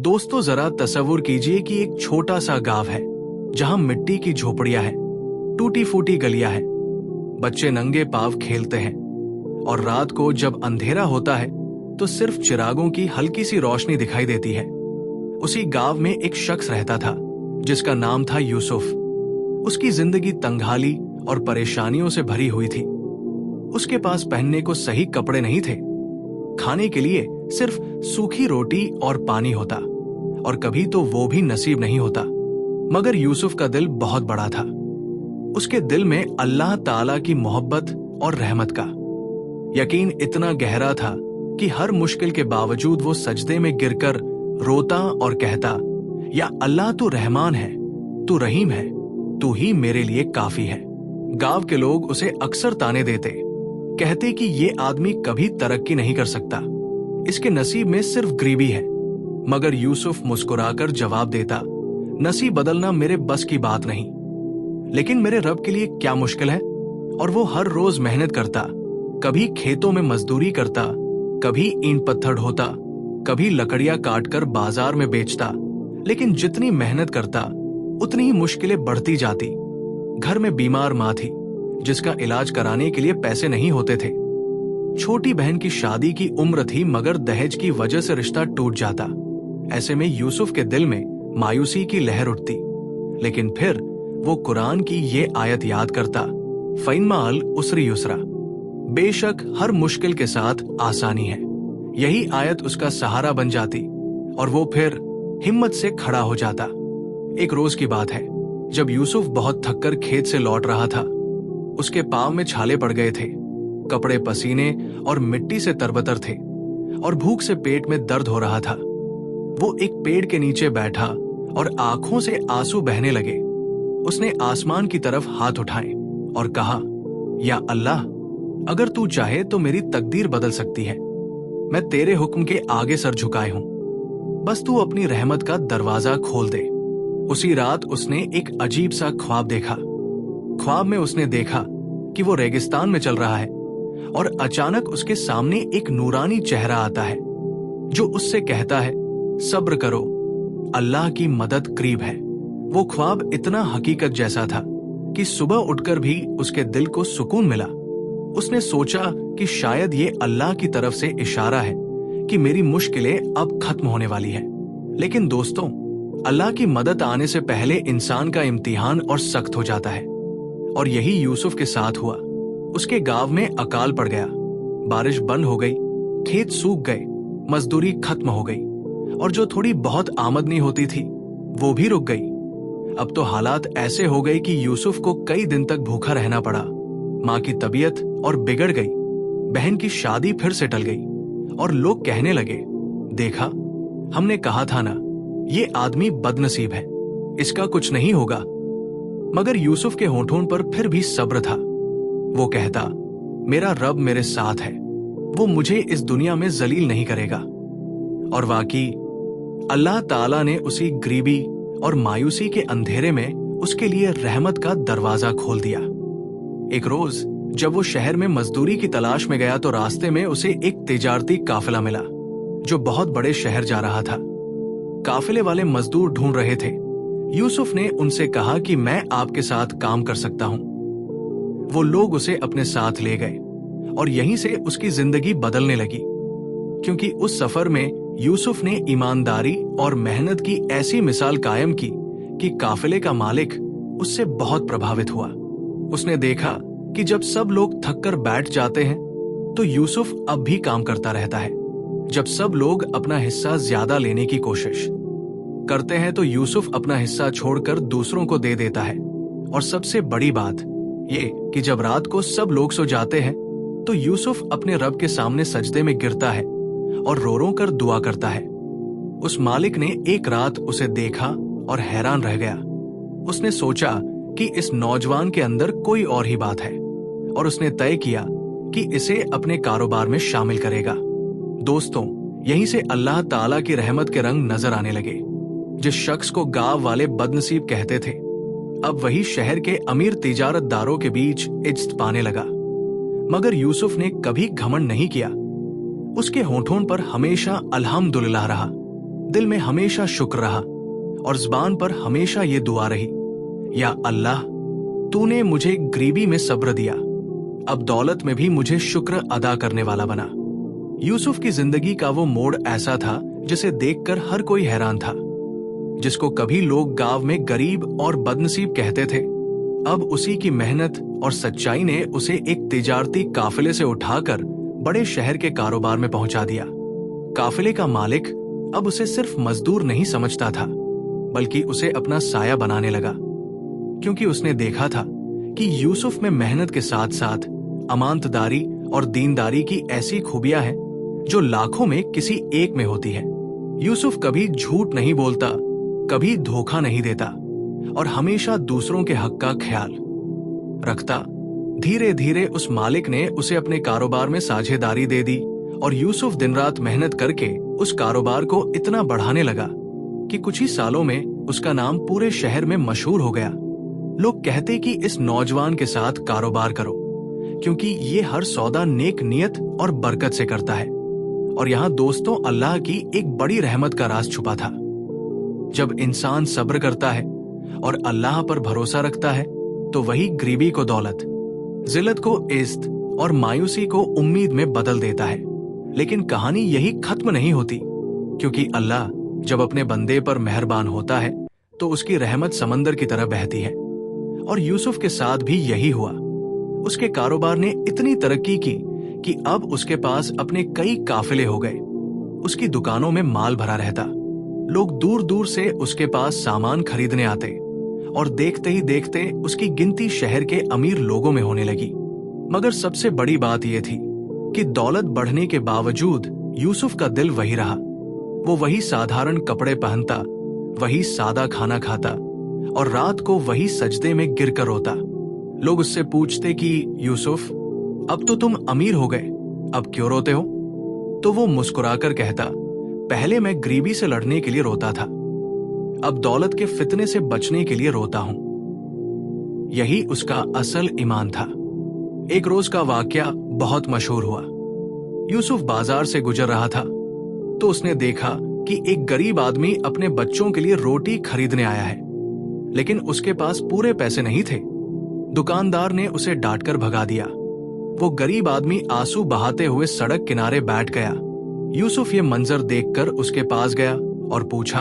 दोस्तों जरा तसव्वुर कीजिए कि एक छोटा सा गांव है जहां मिट्टी की झोपड़ियां हैं, टूटी फूटी गलियां हैं, बच्चे नंगे पांव खेलते हैं और रात को जब अंधेरा होता है तो सिर्फ चिरागों की हल्की सी रोशनी दिखाई देती है। उसी गांव में एक शख्स रहता था जिसका नाम था यूसुफ। उसकी जिंदगी तंगहाली और परेशानियों से भरी हुई थी। उसके पास पहनने को सही कपड़े नहीं थे, खाने के लिए सिर्फ सूखी रोटी और पानी होता, और कभी तो वो भी नसीब नहीं होता। मगर यूसुफ का दिल बहुत बड़ा था। उसके दिल में अल्लाह ताला की मोहब्बत और रहमत का यकीन इतना गहरा था कि हर मुश्किल के बावजूद वो सजदे में गिरकर रोता और कहता, या अल्लाह तू रहमान है, तू रहीम है, तू ही मेरे लिए काफी है। गांव के लोग उसे अक्सर ताने देते, कहते कि ये आदमी कभी तरक्की नहीं कर सकता, इसके नसीब में सिर्फ गरीबी है। मगर यूसुफ मुस्कुराकर जवाब देता, नसीब बदलना मेरे बस की बात नहीं, लेकिन मेरे रब के लिए क्या मुश्किल है। और वो हर रोज मेहनत करता, कभी खेतों में मजदूरी करता, कभी ईंट पत्थर ढोता, कभी लकड़ियां काटकर बाजार में बेचता। लेकिन जितनी मेहनत करता उतनी ही मुश्किलें बढ़ती जाती। घर में बीमार मां थी जिसका इलाज कराने के लिए पैसे नहीं होते थे। छोटी बहन की शादी की उम्र थी मगर दहेज की वजह से रिश्ता टूट जाता। ऐसे में यूसुफ के दिल में मायूसी की लहर उठती। लेकिन फिर वो कुरान की ये आयत याद करता, फ़इन्माल उसरी युसरा, बेशक हर मुश्किल के साथ आसानी है। यही आयत उसका सहारा बन जाती और वो फिर हिम्मत से खड़ा हो जाता। एक रोज की बात है, जब यूसुफ बहुत थककर खेत से लौट रहा था। उसके पांव में छाले पड़ गए थे, कपड़े पसीने और मिट्टी से तरबतर थे और भूख से पेट में दर्द हो रहा था। वो एक पेड़ के नीचे बैठा और आंखों से आंसू बहने लगे। उसने आसमान की तरफ हाथ उठाए और कहा, या अल्लाह, अगर तू चाहे तो मेरी तकदीर बदल सकती है। मैं तेरे हुक्म के आगे सर झुकाए हूं, बस तू अपनी रहमत का दरवाजा खोल दे। उसी रात उसने एक अजीब सा ख्वाब देखा। ख्वाब में उसने देखा कि वो रेगिस्तान में चल रहा है और अचानक उसके सामने एक नूरानी चेहरा आता है जो उससे कहता है, सब्र करो, अल्लाह की मदद करीब है। वो ख्वाब इतना हकीकत जैसा था कि सुबह उठकर भी उसके दिल को सुकून मिला। उसने सोचा कि शायद ये अल्लाह की तरफ से इशारा है कि मेरी मुश्किलें अब खत्म होने वाली है। लेकिन दोस्तों, अल्लाह की मदद आने से पहले इंसान का इम्तिहान और सख्त हो जाता है, और यही यूसुफ के साथ हुआ। उसके गांव में अकाल पड़ गया, बारिश बंद हो गई, खेत सूख गए, मजदूरी खत्म हो गई और जो थोड़ी बहुत आमदनी होती थी वो भी रुक गई। अब तो हालात ऐसे हो गए कि यूसुफ को कई दिन तक भूखा रहना पड़ा। मां की तबीयत और बिगड़ गई, बहन की शादी फिर से टल गई और लोग कहने लगे, देखा, हमने कहा था ना, ये आदमी बदनसीब है, इसका कुछ नहीं होगा। मगर यूसुफ के होठों पर फिर भी सब्र था। वो कहता, मेरा रब मेरे साथ है, वो मुझे इस दुनिया में जलील नहीं करेगा। और वाकई अल्लाह ताला ने उसी गरीबी और मायूसी के अंधेरे में उसके लिए रहमत का दरवाजा खोल दिया। एक रोज जब वो शहर में मजदूरी की तलाश में गया तो रास्ते में उसे एक तिजारती काफिला मिला जो बहुत बड़े शहर जा रहा था। काफिले वाले मजदूर ढूंढ रहे थे। यूसुफ ने उनसे कहा कि मैं आपके साथ काम कर सकता हूं। वो लोग उसे अपने साथ ले गए और यहीं से उसकी जिंदगी बदलने लगी, क्योंकि उस सफर में यूसुफ ने ईमानदारी और मेहनत की ऐसी मिसाल कायम की कि काफिले का मालिक उससे बहुत प्रभावित हुआ। उसने देखा कि जब सब लोग थक कर बैठ जाते हैं तो यूसुफ अब भी काम करता रहता है। जब सब लोग अपना हिस्सा ज्यादा लेने की कोशिश करते हैं तो यूसुफ अपना हिस्सा छोड़कर दूसरों को दे देता है। और सबसे बड़ी बात ये कि जब रात को सब लोग सो जाते हैं तो यूसुफ अपने रब के सामने सजदे में गिरता है और रो रो कर दुआ करता है। उस मालिक ने एक रात उसे देखा और हैरान रह गया। उसने सोचा कि इस नौजवान के अंदर कोई और ही बात है और उसने तय किया कि इसे अपने कारोबार में शामिल करेगा। दोस्तों, यहीं से अल्लाह ताला की रहमत के रंग नजर आने लगे। जिस शख्स को गांव वाले बदनसीब कहते थे, अब वही शहर के अमीर तिजारतदारों के बीच इज्जत पाने लगा। मगर यूसुफ ने कभी घमंड नहीं किया। उसके होठों पर हमेशा अल्हम्दुलिल्लाह रहा। दिल में हमेशा शुक्र रहा और जुबान पर हमेशा ये दुआ रही, या अल्लाह, तूने मुझे गरीबी में सब्र दिया, अब दौलत में भी मुझे शुक्र अदा करने वाला बना। यूसुफ की जिंदगी का वो मोड़ ऐसा था जिसे देखकर हर कोई हैरान था। जिसको कभी लोग गांव में गरीब और बदनसीब कहते थे, अब उसी की मेहनत और सच्चाई ने उसे एक तिजारती काफिले से उठाकर बड़े शहर के कारोबार में पहुंचा दिया। काफिले का मालिक अब उसे सिर्फ मजदूर नहीं समझता था, बल्कि उसे अपना साया बनाने लगा, क्योंकि उसने देखा था कि यूसुफ में मेहनत के साथ साथ अमानतदारी और दीनदारी की ऐसी खूबियां हैं जो लाखों में किसी एक में होती है। यूसुफ कभी झूठ नहीं बोलता, कभी धोखा नहीं देता और हमेशा दूसरों के हक का ख्याल रखता। धीरे धीरे उस मालिक ने उसे अपने कारोबार में साझेदारी दे दी और यूसुफ दिन रात मेहनत करके उस कारोबार को इतना बढ़ाने लगा कि कुछ ही सालों में उसका नाम पूरे शहर में मशहूर हो गया। लोग कहते कि इस नौजवान के साथ कारोबार करो, क्योंकि ये हर सौदा नेक नियत और बरकत से करता है। और यहाँ दोस्तों, अल्लाह की एक बड़ी रहमत का राज छुपा था। जब इंसान सब्र करता है और अल्लाह पर भरोसा रखता है, तो वही गरीबी को दौलत, जिल्लत को इज्जत और मायूसी को उम्मीद में बदल देता है। लेकिन कहानी यही खत्म नहीं होती, क्योंकि अल्लाह जब अपने बंदे पर मेहरबान होता है तो उसकी रहमत समंदर की तरह बहती है। और यूसुफ के साथ भी यही हुआ। उसके कारोबार ने इतनी तरक्की की कि अब उसके पास अपने कई काफिले हो गए। उसकी दुकानों में माल भरा रहता, लोग दूर दूर से उसके पास सामान खरीदने आते और देखते ही देखते उसकी गिनती शहर के अमीर लोगों में होने लगी। मगर सबसे बड़ी बात यह थी कि दौलत बढ़ने के बावजूद यूसुफ का दिल वही रहा। वो वही साधारण कपड़े पहनता, वही सादा खाना खाता और रात को वही सजदे में गिरकर रोता। लोग उससे पूछते कि यूसुफ, अब तो तुम अमीर हो गए, अब क्यों रोते हो? तो वो मुस्कुराकर कहता, पहले मैं गरीबी से लड़ने के लिए रोता था, अब दौलत के फितने से बचने के लिए रोता हूं। यही उसका असल ईमान था। एक रोज का वाकया बहुत मशहूर हुआ। यूसुफ बाजार से गुजर रहा था तो उसने देखा कि एक गरीब आदमी अपने बच्चों के लिए रोटी खरीदने आया है, लेकिन उसके पास पूरे पैसे नहीं थे। दुकानदार ने उसे डांटकर भगा दिया। वो गरीब आदमी आंसू बहाते हुए सड़क किनारे बैठ गया। यूसुफ ये मंजर देखकर उसके पास गया और पूछा,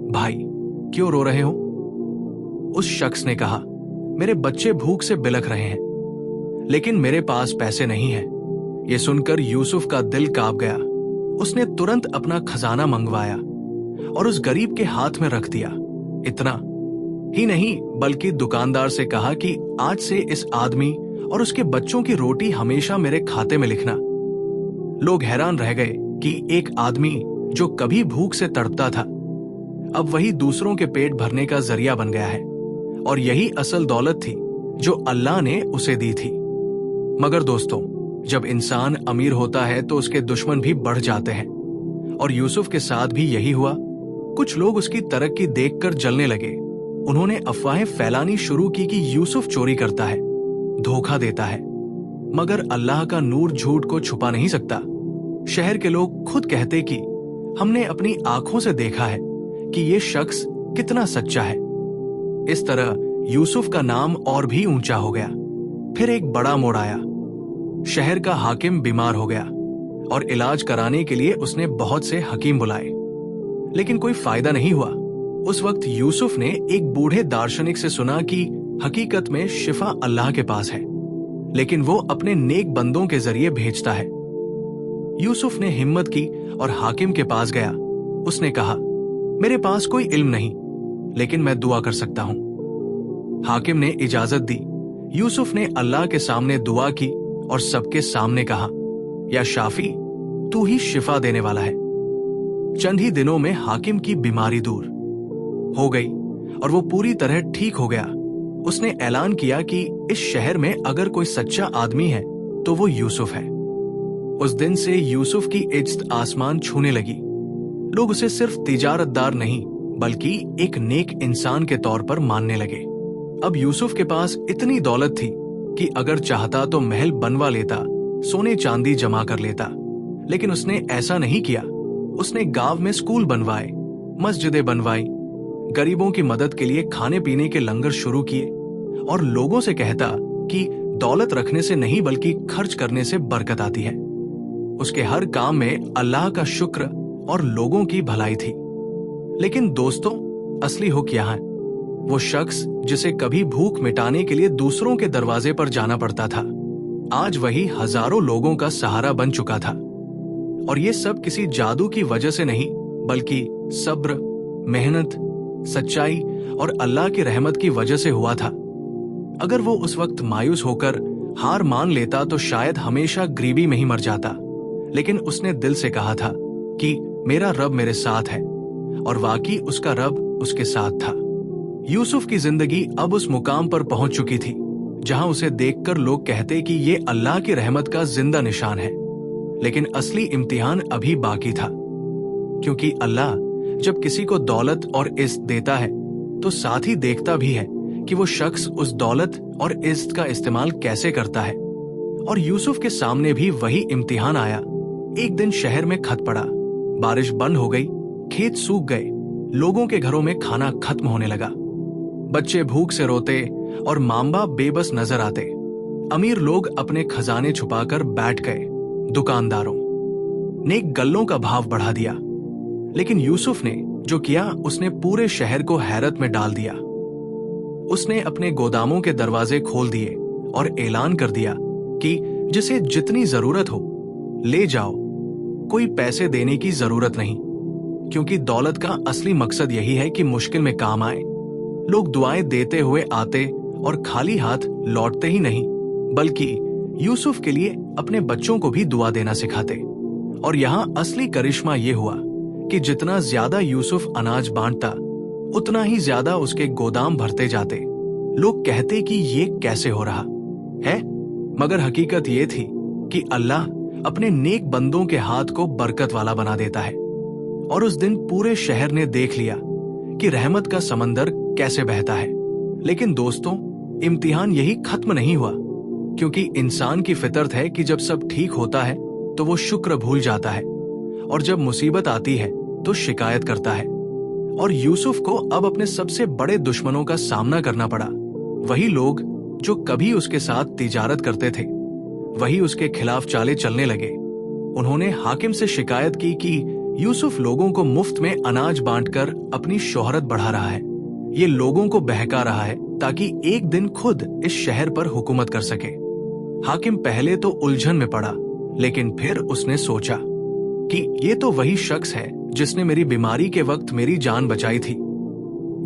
भाई क्यों रो रहे हो? उस शख्स ने कहा, मेरे बच्चे भूख से बिलख रहे हैं, लेकिन मेरे पास पैसे नहीं हैं। ये सुनकर यूसुफ का दिल कांप गया। उसने तुरंत अपना खजाना मंगवाया और उस गरीब के हाथ में रख दिया। इतना ही नहीं, बल्कि दुकानदार से कहा कि आज से इस आदमी और उसके बच्चों की रोटी हमेशा मेरे खाते में लिखना। लोग हैरान रह गए कि एक आदमी जो कभी भूख से तड़पता था, अब वही दूसरों के पेट भरने का जरिया बन गया है। और यही असल दौलत थी जो अल्लाह ने उसे दी थी। मगर दोस्तों, जब इंसान अमीर होता है तो उसके दुश्मन भी बढ़ जाते हैं, और यूसुफ के साथ भी यही हुआ। कुछ लोग उसकी तरक्की देखकर जलने लगे। उन्होंने अफवाहें फैलानी शुरू की कि यूसुफ चोरी करता है, धोखा देता है। मगर अल्लाह का नूर झूठ को छुपा नहीं सकता। शहर के लोग खुद कहते कि हमने अपनी आंखों से देखा है कि ये शख्स कितना सच्चा है। इस तरह यूसुफ का नाम और भी ऊंचा हो गया। फिर एक बड़ा मोड़ आया। शहर का हाकिम बीमार हो गया और इलाज कराने के लिए उसने बहुत से हकीम बुलाए, लेकिन कोई फायदा नहीं हुआ। उस वक्त यूसुफ ने एक बूढ़े दार्शनिक से सुना कि हकीकत में शिफा अल्लाह के पास है, लेकिन वो अपने नेक बंदों के जरिए भेजता है। यूसुफ ने हिम्मत की और हाकिम के पास गया। उसने कहा, मेरे पास कोई इल्म नहीं, लेकिन मैं दुआ कर सकता हूं। हाकिम ने इजाजत दी। यूसुफ ने अल्लाह के सामने दुआ की और सबके सामने कहा, या शाफी, तू ही शिफा देने वाला है। चंद ही दिनों में हाकिम की बीमारी दूर हो गई और वो पूरी तरह ठीक हो गया। उसने ऐलान किया कि इस शहर में अगर कोई सच्चा आदमी है तो वो यूसुफ है। उस दिन से यूसुफ की इज्जत आसमान छूने लगी। लोग उसे सिर्फ तिजारतदार नहीं, बल्कि एक नेक इंसान के तौर पर मानने लगे। अब यूसुफ के पास इतनी दौलत थी कि अगर चाहता तो महल बनवा लेता, सोने चांदी जमा कर लेता, लेकिन उसने ऐसा नहीं किया। उसने गांव में स्कूल बनवाए, मस्जिदें बनवाई, गरीबों की मदद के लिए खाने पीने के लंगर शुरू किए और लोगों से कहता कि दौलत रखने से नहीं बल्कि खर्च करने से बरकत आती है। उसके हर काम में अल्लाह का शुक्र और लोगों की भलाई थी। लेकिन दोस्तों, असली हुक यहाँ है। वो शख्स जिसे कभी भूख मिटाने के लिए दूसरों के दरवाजे पर जाना पड़ता था, आज वही हजारों लोगों का सहारा बन चुका था। और ये सब किसी जादू की वजह से नहीं, बल्कि सब्र, मेहनत, सच्चाई और अल्लाह की रहमत की वजह से हुआ था। अगर वो उस वक्त मायूस होकर हार मान लेता तो शायद हमेशा गरीबी में ही मर जाता। लेकिन उसने दिल से कहा था कि मेरा रब मेरे साथ है, और वाकई उसका रब उसके साथ था। यूसुफ की जिंदगी अब उस मुकाम पर पहुंच चुकी थी जहां उसे देखकर लोग कहते कि ये अल्लाह की रहमत का जिंदा निशान है। लेकिन असली इम्तिहान अभी बाकी था, क्योंकि अल्लाह जब किसी को दौलत और इज्जत देता है तो साथ ही देखता भी है कि वो शख्स उस दौलत और इज्जत का इस्तेमाल कैसे करता है। और यूसुफ के सामने भी वही इम्तिहान आया। एक दिन शहर में खत पड़ा, बारिश बंद हो गई, खेत सूख गए, लोगों के घरों में खाना खत्म होने लगा, बच्चे भूख से रोते और माँ बाप बेबस नजर आते। अमीर लोग अपने खजाने छुपाकर बैठ गए। दुकानदारों ने गल्लों का भाव बढ़ा दिया। लेकिन यूसुफ ने जो किया, उसने पूरे शहर को हैरत में डाल दिया। उसने अपने गोदामों के दरवाजे खोल दिए और ऐलान कर दिया कि जिसे जितनी जरूरत हो ले जाओ, कोई पैसे देने की जरूरत नहीं, क्योंकि दौलत का असली मकसद यही है कि मुश्किल में काम आए। लोग दुआएं देते हुए आते और खाली हाथ लौटते ही नहीं, बल्कि यूसुफ के लिए अपने बच्चों को भी दुआ देना सिखाते। और यहाँ असली करिश्मा ये हुआ कि जितना ज्यादा यूसुफ अनाज बांटता, उतना ही ज्यादा उसके गोदाम भरते जाते। लोग कहते कि ये कैसे हो रहा है, मगर हकीकत ये थी कि अल्लाह अपने नेक बंदों के हाथ को बरकत वाला बना देता है। और उस दिन पूरे शहर ने देख लिया कि रहमत का समंदर कैसे बहता है। लेकिन दोस्तों, इम्तिहान यही खत्म नहीं हुआ, क्योंकि इंसान की फितरत है कि जब सब ठीक होता है तो वो शुक्र भूल जाता है, और जब मुसीबत आती है तो शिकायत करता है। और यूसुफ को अब अपने सबसे बड़े दुश्मनों का सामना करना पड़ा। वही लोग जो कभी उसके साथ तिजारत करते थे, वही उसके खिलाफ चाले चलने लगे। उन्होंने हाकिम से शिकायत की कि यूसुफ लोगों को मुफ्त में अनाज बांटकर अपनी शोहरत बढ़ा रहा है। ये लोगों को बहका रहा है ताकि एक दिन खुद इस शहर पर हुकूमत कर सके। हाकिम पहले तो उलझन में पड़ा, लेकिन फिर उसने सोचा कि ये तो वही शख्स है जिसने मेरी बीमारी के वक्त मेरी जान बचाई थी।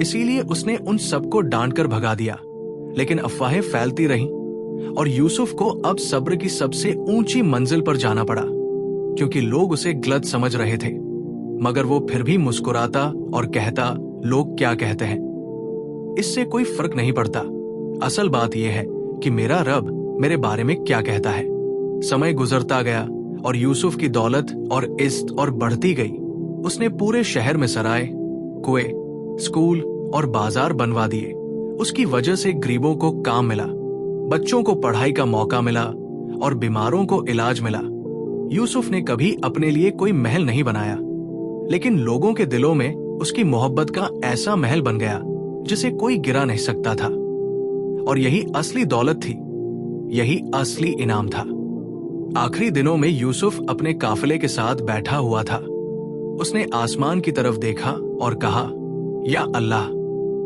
इसीलिए उसने उन सबको डांट कर भगा दिया। लेकिन अफवाहें फैलती रहीं और यूसुफ को अब सब्र की सबसे ऊंची मंजिल पर जाना पड़ा, क्योंकि लोग उसे गलत समझ रहे थे। मगर वो फिर भी मुस्कुराता और कहता, लोग क्या कहते हैं, इससे कोई फर्क नहीं पड़ता। असल बात यह है कि मेरा रब मेरे बारे में क्या कहता है। समय गुजरता गया और यूसुफ की दौलत और इज्जत और बढ़ती गई। उसने पूरे शहर में सराय, कुएं, स्कूल और बाजार बनवा दिए। उसकी वजह से गरीबों को काम मिला, बच्चों को पढ़ाई का मौका मिला और बीमारों को इलाज मिला। यूसुफ ने कभी अपने लिए कोई महल नहीं बनाया, लेकिन लोगों के दिलों में उसकी मोहब्बत का ऐसा महल बन गया जिसे कोई गिरा नहीं सकता था। और यही असली दौलत थी, यही असली इनाम था। आखिरी दिनों में यूसुफ अपने काफिले के साथ बैठा हुआ था। उसने आसमान की तरफ देखा और कहा, या अल्लाह,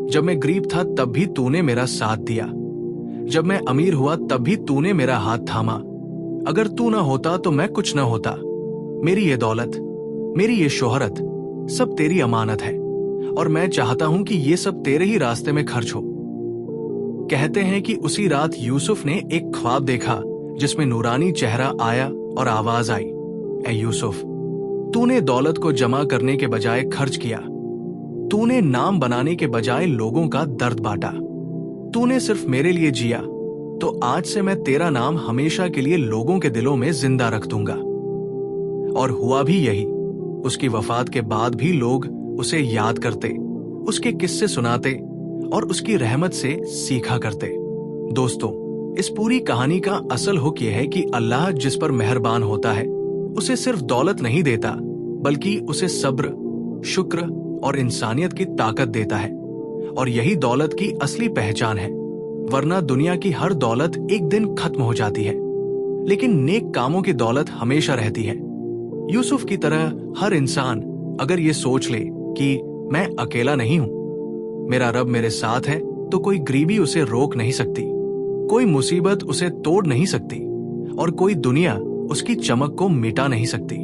जब मैं गरीब था तब भी तूने मेरा साथ दिया, जब मैं अमीर हुआ तब भी तूने मेरा हाथ थामा। अगर तू ना होता तो मैं कुछ ना होता। मेरी ये दौलत, मेरी ये शोहरत सब तेरी अमानत है, और मैं चाहता हूं कि ये सब तेरे ही रास्ते में खर्च हो। कहते हैं कि उसी रात यूसुफ ने एक ख्वाब देखा जिसमें नूरानी चेहरा आया और आवाज आई, ए यूसुफ, तूने दौलत को जमा करने के बजाय खर्च किया। तूने नाम बनाने के बजाय लोगों का दर्द बांटा। तूने सिर्फ मेरे लिए जिया, तो आज से मैं तेरा नाम हमेशा के लिए लोगों के दिलों में जिंदा रख दूंगा। और हुआ भी यही। उसकी वफात के बाद भी लोग उसे याद करते, उसके किस्से सुनाते और उसकी रहमत से सीखा करते। दोस्तों, इस पूरी कहानी का असल हुक यह है कि अल्लाह जिस पर मेहरबान होता है उसे सिर्फ दौलत नहीं देता, बल्कि उसे सब्र, शुक्र और इंसानियत की ताकत देता है, और यही दौलत की असली पहचान है। वरना दुनिया की हर दौलत एक दिन खत्म हो जाती है, लेकिन नेक कामों की दौलत हमेशा रहती है। यूसुफ की तरह हर इंसान अगर ये सोच ले कि मैं अकेला नहीं हूं, मेरा रब मेरे साथ है, तो कोई गरीबी उसे रोक नहीं सकती, कोई मुसीबत उसे तोड़ नहीं सकती, और कोई दुनिया उसकी चमक को मिटा नहीं सकती।